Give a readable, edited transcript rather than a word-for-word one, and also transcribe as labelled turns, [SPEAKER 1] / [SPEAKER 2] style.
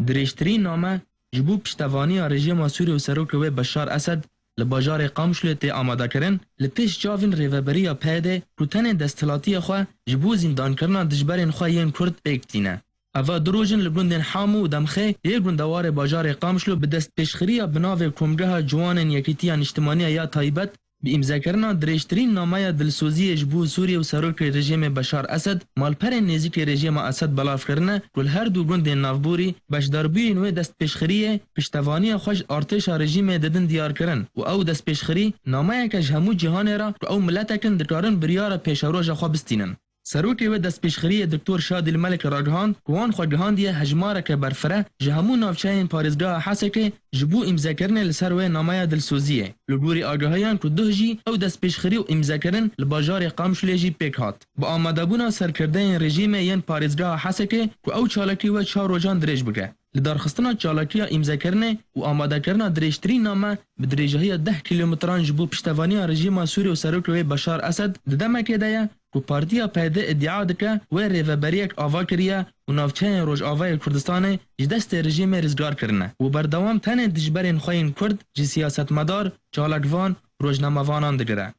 [SPEAKER 1] درشترین نامه جبو پشتوانی رژیم سوری و سروک و بشار اسد لباجار قامشلو تی آماده کرن لپیش جاوین ریوبری پیده روتن دستلاتی خو جبو زندان کرنا دجبرین خو ین کرد اکتینه. اوا دروجن لگوندن حامو و دمخه یک گوندوار باجار قامشلو به دست پیشخری بناو کمگاه جوان یکیتیان اجتماعی یا تایبت به امضا کردن درشترین نامه دلسوزی جبو سوریه و سروک رژیم بشار اسد مالپر نزدیک رژیم اسد بلاف کردن کل هر دو گوند نافبوری بشداربوی نوع دست پیشخری پشتوانی خوش ارتش رژیم ددن دیار کردن و او دست پیشخری نامه که همو جهان را او ملتکن دکارن بریار پیشروج خو بستینن. سروکی و دست پیشخری دکتر شادی الملک راگهان کوان خودگهاندی هجماره که برفره جهمو نافچین پاریزگاه حسکه جبو امضا کردن لسر و نامه دلسوزیه لگوری آگاهیان که دهجی او دست پیشخری و امضا کردن لباجار قامشلیجی پیک هات با آماده بونا سرکردن رژیم ین پاریزگاه حسکه که او چالکی و 4 روزان درج بگه لدارخستنا چالکی امضا کردن و آماده کردن درشترین نامه به درجه 10 کیلومتران جبو پشتوانی رژیم سوری و سروک بشار اسد ددمکه ده کو پارتیا پیدا ادعا دکه و ریوبریک آوا کریه و نافچین روش آوای کردستان جدست رژیم رزگار کرنه و بردوام تن دجبرین خوین کرد جی سیاست مدار چالکوان روزنامه‌وانان دگره.